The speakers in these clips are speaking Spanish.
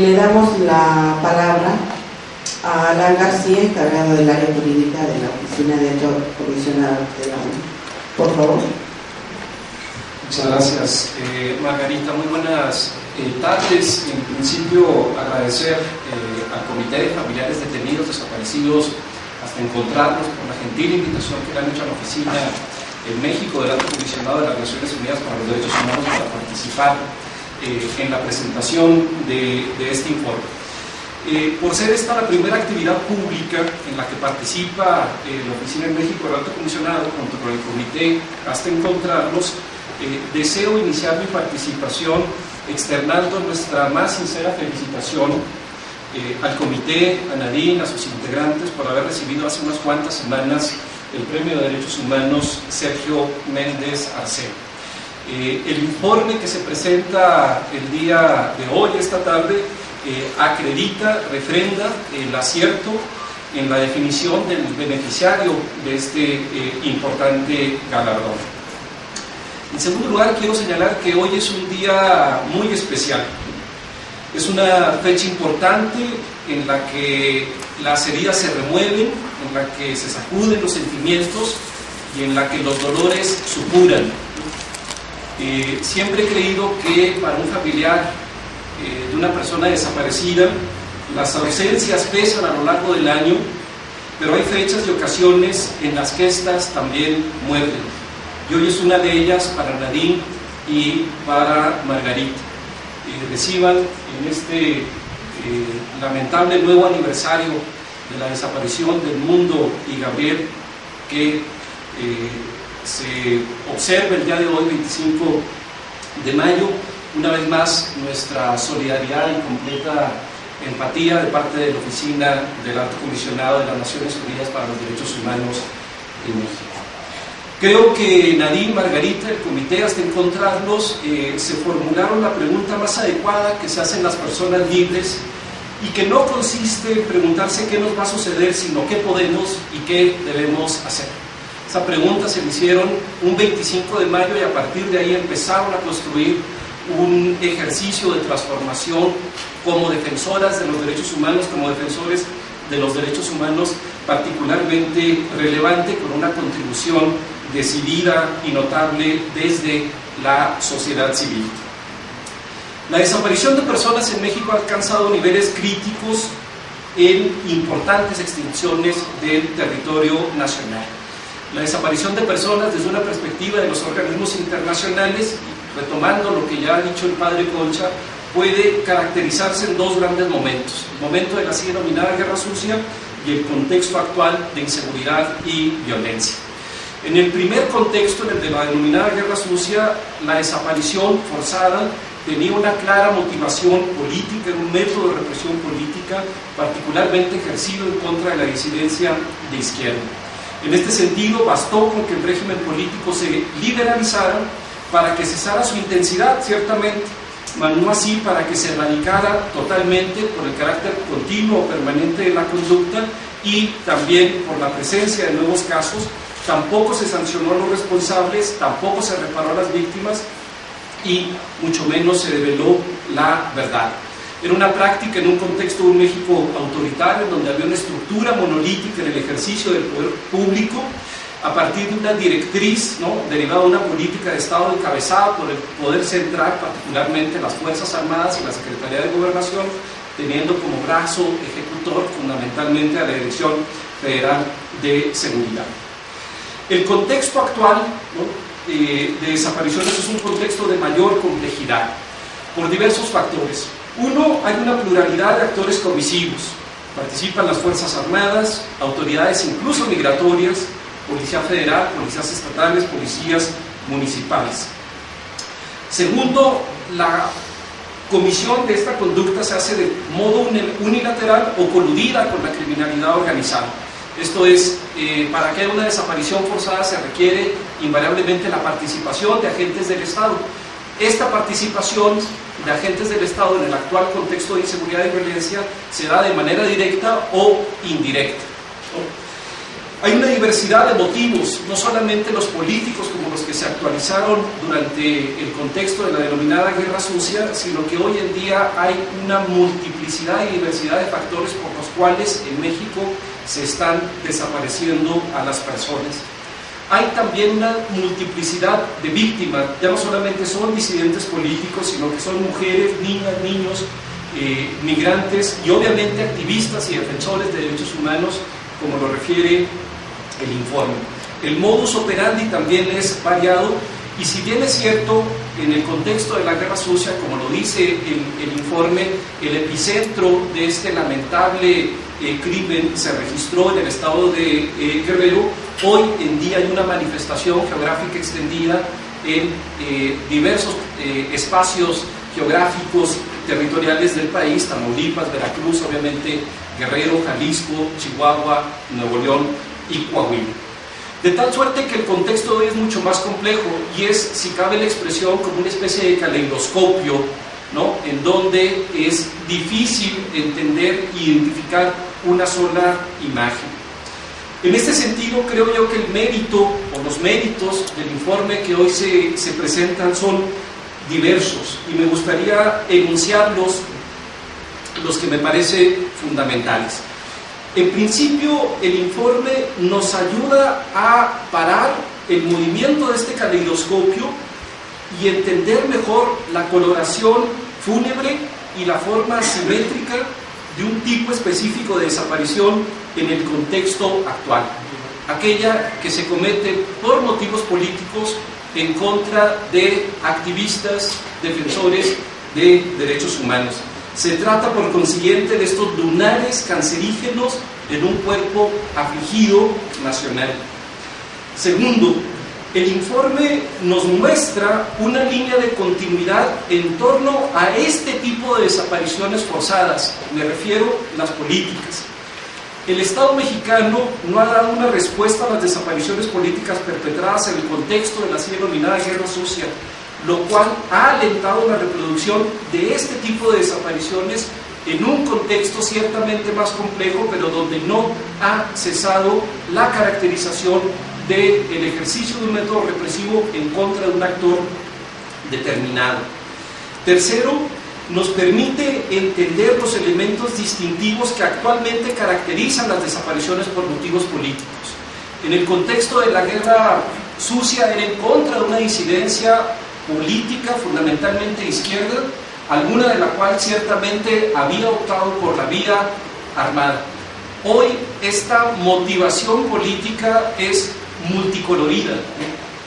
Le damos la palabra a Alan García, encargado del área jurídica de la Oficina de Alto Comisionado de la ONU. Por favor. Muchas gracias, Margarita. Muy buenas tardes. En principio, agradecer al Comité de Familiares Detenidos Desaparecidos hasta encontrarnos por la gentil invitación que le han hecho a la Oficina en México del Alto Comisionado de las Naciones Unidas para los Derechos Humanos para participar en la presentación de este informe. Por ser esta la primera actividad pública en la que participa la Oficina en México del Alto Comisionado junto con el Comité hasta encontrarnos, deseo iniciar mi participación externando nuestra más sincera felicitación al Comité, a Nadine, a sus integrantes por haber recibido hace unas cuantas semanas el Premio de Derechos Humanos Sergio Méndez Arce. El informe que se presenta el día de hoy, esta tarde, acredita, refrenda el acierto en la definición del beneficiario de este importante galardón. En segundo lugar, quiero señalar que hoy es un día muy especial. Es una fecha importante en la que las heridas se remueven, en la que se sacuden los sentimientos y en la que los dolores supuran. Siempre he creído que para un familiar de una persona desaparecida, las ausencias pesan a lo largo del año, pero hay fechas y ocasiones en las que estas también muerden. Y hoy es una de ellas para Nadine y para Margarita. Reciban en este lamentable nuevo aniversario de la desaparición del Mundo y Gabriel, que se observa el día de hoy, 25 de mayo, una vez más nuestra solidaridad y completa empatía de parte de la Oficina del Alto Comisionado de las Naciones Unidas para los Derechos Humanos en México. Creo que Nadine, Margarita, el comité, hasta encontrarlos, se formularon la pregunta más adecuada que se hacen las personas libres y que no consiste en preguntarse qué nos va a suceder, sino qué podemos y qué debemos hacer. Esa pregunta se le hicieron un 25 de mayo y a partir de ahí empezaron a construir un ejercicio de transformación como defensoras de los derechos humanos, como defensores de los derechos humanos, particularmente relevante, con una contribución decidida y notable desde la sociedad civil. La desaparición de personas en México ha alcanzado niveles críticos en importantes extinciones del territorio nacional. La desaparición de personas desde una perspectiva de los organismos internacionales, retomando lo que ya ha dicho el padre Concha, puede caracterizarse en dos grandes momentos: el momento de la así denominada guerra sucia y el contexto actual de inseguridad y violencia. En el primer contexto, en el de la denominada guerra sucia, la desaparición forzada tenía una clara motivación política, un método de represión política particularmente ejercido en contra de la disidencia de izquierda. En este sentido, bastó con que el régimen político se liberalizara para que cesara su intensidad, ciertamente, mas no así para que se erradicara totalmente por el carácter continuo o permanente de la conducta y también por la presencia de nuevos casos. Tampoco se sancionó a los responsables, tampoco se reparó a las víctimas y mucho menos se develó la verdad. Era una práctica en un contexto de un México autoritario, en donde había una estructura monolítica en el ejercicio del poder público, a partir de una directriz, derivada de una política de Estado encabezada por el Poder Central, particularmente las Fuerzas Armadas y la Secretaría de Gobernación, teniendo como brazo ejecutor fundamentalmente a la Dirección Federal de Seguridad. El contexto actual de desapariciones es un contexto de mayor complejidad, por diversos factores. Uno, hay una pluralidad de actores comisivos. Participan las Fuerzas Armadas, autoridades incluso migratorias, Policía Federal, policías estatales, policías municipales. Segundo, la comisión de esta conducta se hace de modo unilateral o coludida con la criminalidad organizada. Esto es, para que haya una desaparición forzada se requiere invariablemente la participación de agentes del Estado. Esta participación de agentes del Estado en el actual contexto de inseguridad y violencia se da de manera directa o indirecta. Hay una diversidad de motivos, no solamente los políticos como los que se actualizaron durante el contexto de la denominada Guerra Sucia, sino que hoy en día hay una multiplicidad y diversidad de factores por los cuales en México se están desapareciendo a las personas. Hay también una multiplicidad de víctimas, ya no solamente son disidentes políticos, sino que son mujeres, niñas, niños, migrantes y obviamente activistas y defensores de derechos humanos, como lo refiere el informe. El modus operandi también es variado y si bien es cierto, en el contexto de la Guerra Sucia, como lo dice el informe, el epicentro de este lamentable crimen se registró en el estado de Guerrero, hoy en día hay una manifestación geográfica extendida en diversos espacios geográficos territoriales del país, Tamaulipas, Veracruz, obviamente Guerrero, Jalisco, Chihuahua, Nuevo León y Coahuila. De tal suerte que el contexto hoy es mucho más complejo y es, si cabe la expresión, como una especie de caleidoscopio, ¿no?, en donde es difícil entender e identificar una sola imagen. En este sentido, creo yo que el mérito o los méritos del informe que hoy se presentan son diversos y me gustaría enunciarlos, los que me parecen fundamentales. En principio, el informe nos ayuda a parar el movimiento de este caleidoscopio y entender mejor la coloración fúnebre y la forma asimétrica de un tipo específico de desaparición en el contexto actual, aquella que se comete por motivos políticos en contra de activistas, defensores de derechos humanos. Se trata, por consiguiente, de estos lunares cancerígenos en un cuerpo afligido nacional. Segundo, el informe nos muestra una línea de continuidad en torno a este tipo de desapariciones forzadas, me refiero a las políticas. El Estado mexicano no ha dado una respuesta a las desapariciones políticas perpetradas en el contexto de la así denominada Guerra Sucia, lo cual ha alentado la reproducción de este tipo de desapariciones en un contexto ciertamente más complejo, pero donde no ha cesado la caracterización del ejercicio de un método represivo en contra de un actor determinado. Tercero, nos permite entender los elementos distintivos que actualmente caracterizan las desapariciones por motivos políticos. En el contexto de la Guerra Sucia era en contra de una disidencia política fundamentalmente de izquierda, alguna de la cual ciertamente había optado por la vía armada. Hoy esta motivación política es multicolorida,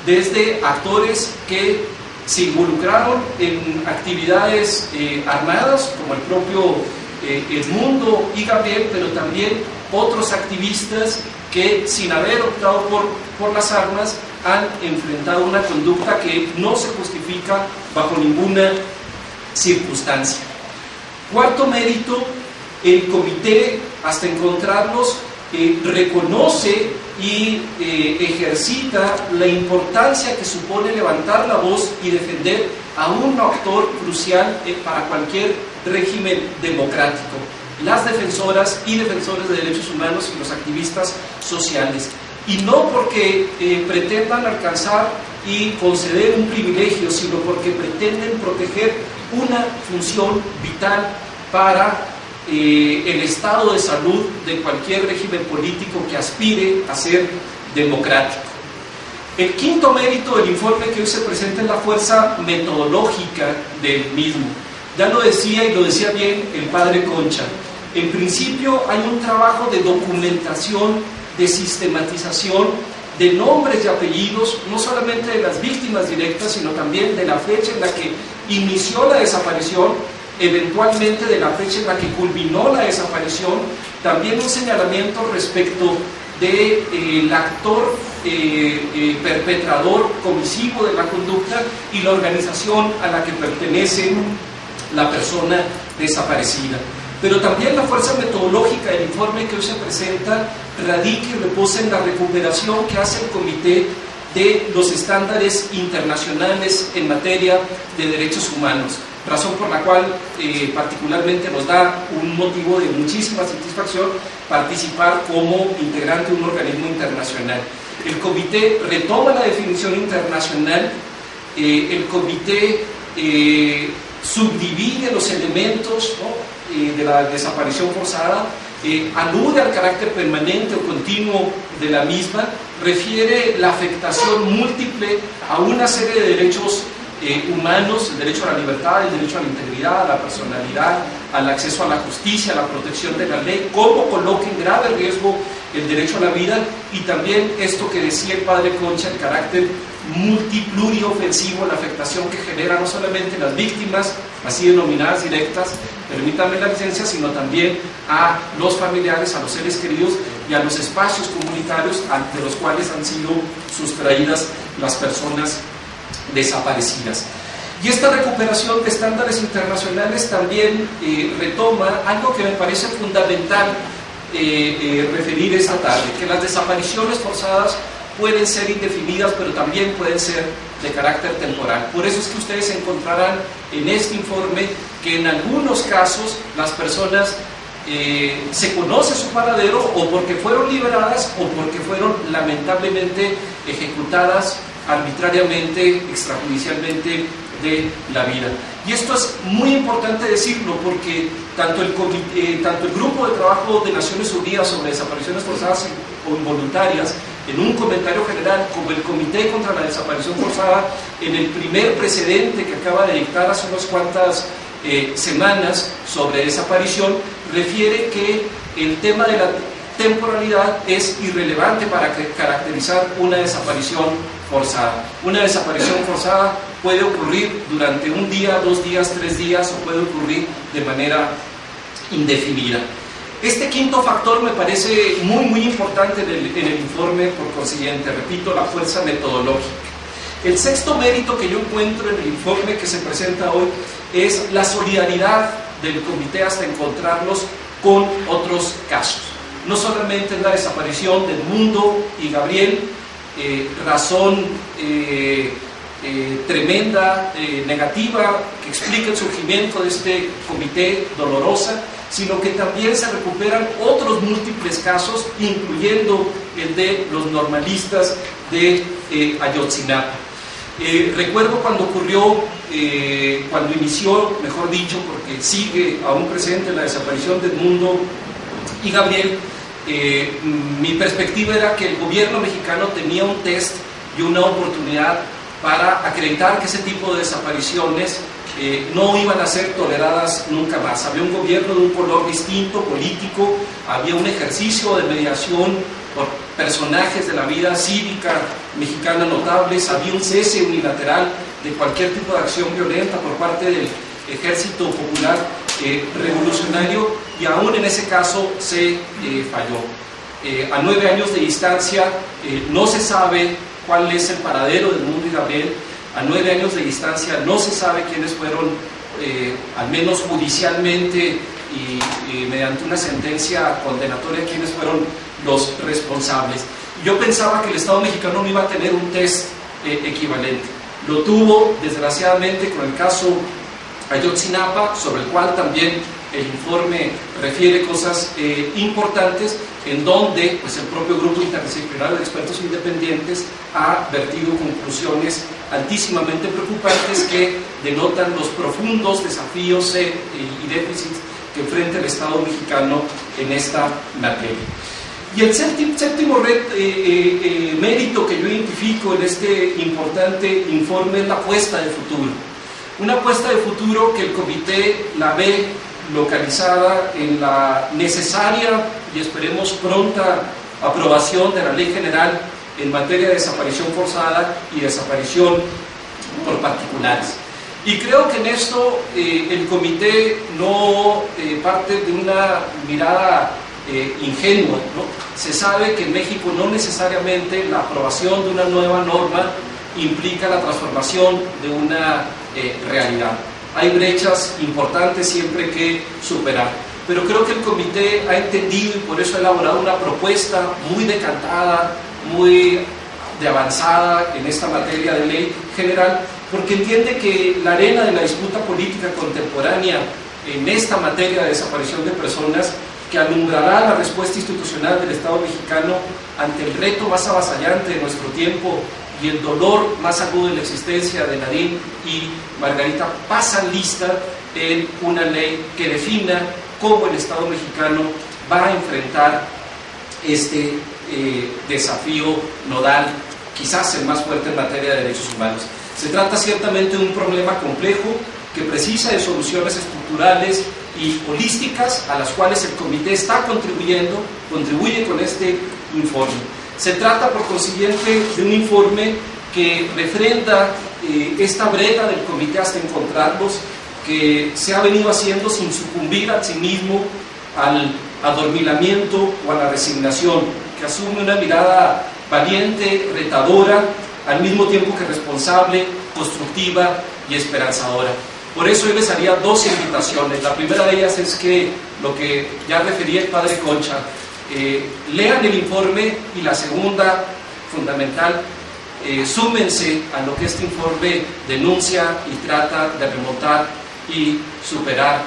desde actores que se involucraron en actividades armadas, como el propio Edmundo y Gabriel, pero también otros activistas que, sin haber optado por las armas, han enfrentado una conducta que no se justifica bajo ninguna circunstancia. Cuarto mérito, el comité, hasta encontrarlos, reconoce y ejercita la importancia que supone levantar la voz y defender a un actor crucial para cualquier régimen democrático: las defensoras y defensores de derechos humanos y los activistas sociales. Y no porque pretendan alcanzar y conceder un privilegio, sino porque pretenden proteger una función vital para el estado de salud de cualquier régimen político que aspire a ser democrático. El quinto mérito del informe que hoy se presenta es la fuerza metodológica del mismo. Ya lo decía, y lo decía bien el padre Concha, en principio hay un trabajo de documentación, de sistematización de nombres y apellidos, no solamente de las víctimas directas, sino también de la fecha en la que inició la desaparición, eventualmente de la fecha en la que culminó la desaparición, también un señalamiento respecto del actor perpetrador comisivo de la conducta y la organización a la que pertenece la persona desaparecida. Pero también la fuerza metodológica del informe que hoy se presenta radica y reposa en la recuperación que hace el comité de los estándares internacionales en materia de derechos humanos. razón por la cual particularmente nos da un motivo de muchísima satisfacción participar como integrante de un organismo internacional. El comité retoma la definición internacional, el comité subdivide los elementos, ¿no?, de la desaparición forzada, alude al carácter permanente o continuo de la misma, refiere la afectación múltiple a una serie de derechos humanos, el derecho a la libertad, el derecho a la integridad, a la personalidad, al acceso a la justicia, a la protección de la ley, cómo coloca en grave riesgo el derecho a la vida, y también esto que decía el padre Concha, el carácter multipluriofensivo, la afectación que genera no solamente las víctimas, así denominadas directas, permítanme la licencia, sino también a los familiares, a los seres queridos y a los espacios comunitarios ante los cuales han sido sustraídas las personas desaparecidas. Y esta recuperación de estándares internacionales también retoma algo que me parece fundamental referir esta tarde, que las desapariciones forzadas pueden ser indefinidas, pero también pueden ser de carácter temporal. Por eso es que ustedes encontrarán en este informe que en algunos casos las personas se conoce su paradero, o porque fueron liberadas o porque fueron lamentablemente ejecutadas arbitrariamente, extrajudicialmente de la vida. Y esto es muy importante decirlo porque tanto el Grupo de Trabajo de Naciones Unidas sobre Desapariciones Forzadas o Involuntarias, en un comentario general, como el Comité contra la Desaparición Forzada, en el primer precedente que acaba de dictar hace unas cuantas semanas sobre desaparición, refiere que el tema de la temporalidad es irrelevante para caracterizar una desaparición forzada. Una desaparición forzada puede ocurrir durante un día, 2 días, 3 días, o puede ocurrir de manera indefinida. Este quinto factor me parece muy importante en el informe, por consiguiente, repito, la fuerza metodológica. El sexto mérito que yo encuentro en el informe que se presenta hoy es la solidaridad del comité hasta encontrarlos con otros casos. No solamente es la desaparición de Edmundo y Gabriel, razón tremenda, negativa, que explica el surgimiento de este comité, dolorosa, sino que también se recuperan otros múltiples casos, incluyendo el de los normalistas de Ayotzinapa. Recuerdo cuando ocurrió, cuando inició, mejor dicho, porque sigue aún presente la desaparición de Edmundo y Gabriel, mi perspectiva era que el gobierno mexicano tenía un test y una oportunidad para acreditar que ese tipo de desapariciones no iban a ser toleradas nunca más. Había un gobierno de un color distinto, político, había un ejercicio de mediación por personajes de la vida cívica mexicana notables, había un cese unilateral de cualquier tipo de acción violenta por parte del Ejército Popular Revolucionario, y aún en ese caso se falló. A 9 años de distancia no se sabe cuál es el paradero de Edmundo y Gabriel. A 9 años de distancia no se sabe quiénes fueron, al menos judicialmente y mediante una sentencia condenatoria, quiénes fueron los responsables. Yo pensaba que el Estado mexicano no iba a tener un test equivalente. Lo tuvo, desgraciadamente, con el caso Ayotzinapa, sobre el cual también el informe refiere cosas importantes, en donde pues, el propio grupo interdisciplinario de expertos independientes ha vertido conclusiones altísimamente preocupantes que denotan los profundos desafíos y déficits que enfrenta el Estado mexicano en esta materia. Y el séptimo mérito que yo identifico en este importante informe es la apuesta de futuro. Una apuesta de futuro que el comité la ve localizada en la necesaria y esperemos pronta aprobación de la Ley General en materia de desaparición forzada y desaparición por particulares. Y creo que en esto el comité no parte de una mirada ingenua, ¿no? Se sabe que en México no necesariamente la aprobación de una nueva norma implica la transformación de una realidad. Hay brechas importantes siempre que superar. Pero creo que el comité ha entendido y por eso ha elaborado una propuesta muy decantada, muy de avanzada en esta materia de ley general, porque entiende que la arena de la disputa política contemporánea en esta materia de desaparición de personas, que alumbrará la respuesta institucional del Estado mexicano ante el reto más avasallante de nuestro tiempo y el dolor más agudo de la existencia de Nadine y Margarita, pasan lista en una ley que defina cómo el Estado mexicano va a enfrentar este desafío nodal, quizás el más fuerte en materia de derechos humanos. Se trata ciertamente de un problema complejo que precisa de soluciones estructurales y holísticas a las cuales el comité está contribuye con este informe. Se trata, por consiguiente, de un informe que refrenda esta brega del comité hasta encontrarlos, que se ha venido haciendo sin sucumbir a sí mismo al adormilamiento o a la resignación, que asume una mirada valiente, retadora, al mismo tiempo que responsable, constructiva y esperanzadora. Por eso yo les haría dos invitaciones. La primera de ellas es que, lo que ya refería el padre Concha, lean el informe, y la segunda, fundamental, súmense a lo que este informe denuncia y trata de remontar y superar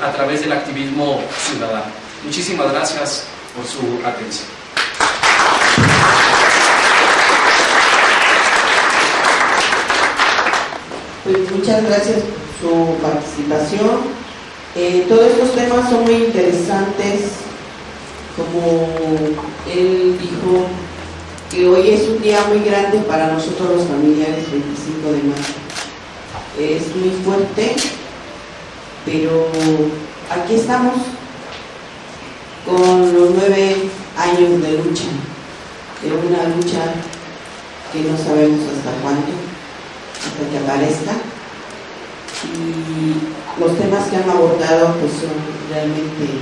a través del activismo ciudadano. Muchísimas gracias por su atención. Pues muchas gracias por su participación. Todos estos temas son muy interesantes. Como él dijo, que hoy es un día muy grande para nosotros los familiares, 25 de mayo. Es muy fuerte, pero aquí estamos con los 9 años de lucha, de una lucha que no sabemos hasta cuándo, hasta que aparezca. Y los temas que han abordado pues son realmente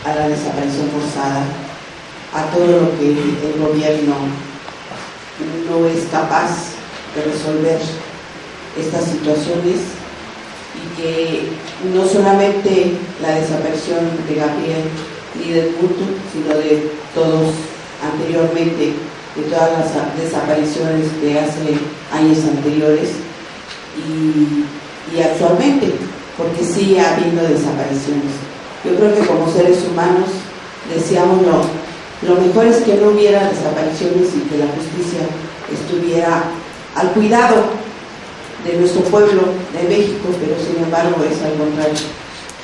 a la desaparición forzada, a todo lo que el gobierno no es capaz de resolver estas situaciones, y que no solamente la desaparición de Gabriel ni del Mutu, sino de todos anteriormente, de todas las desapariciones de hace años anteriores y actualmente, porque sigue habiendo desapariciones. Yo creo que como seres humanos deseamos lo mejor es que no hubiera desapariciones y que la justicia estuviera al cuidado de nuestro pueblo de México, pero sin embargo es al contrario.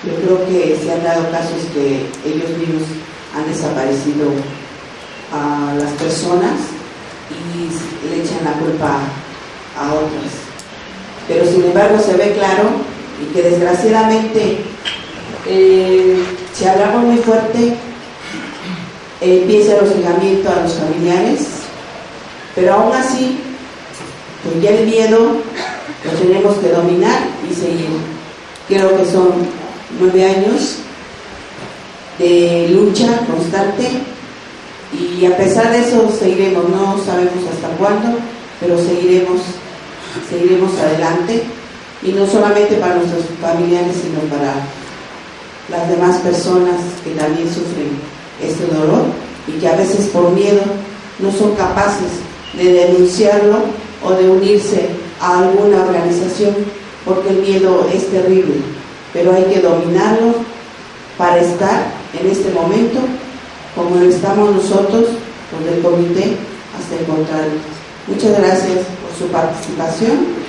Yo creo que se han dado casos que ellos mismos han desaparecido a las personas y le echan la culpa a otras. Pero sin embargo se ve claro, y que desgraciadamente si hablamos muy fuerte, empieza el hostigamiento a los familiares, pero aún así, pues ya el miedo lo tenemos que dominar y seguir. Creo que son 9 años de lucha constante, y a pesar de eso seguiremos, no sabemos hasta cuándo, pero seguiremos adelante, y no solamente para nuestros familiares, sino para las demás personas que también sufren este dolor y que a veces por miedo no son capaces de denunciarlo o de unirse a alguna organización, porque el miedo es terrible, pero hay que dominarlo para estar en este momento como lo estamos nosotros, con el comité, hasta encontrarnos. Muchas gracias por su participación.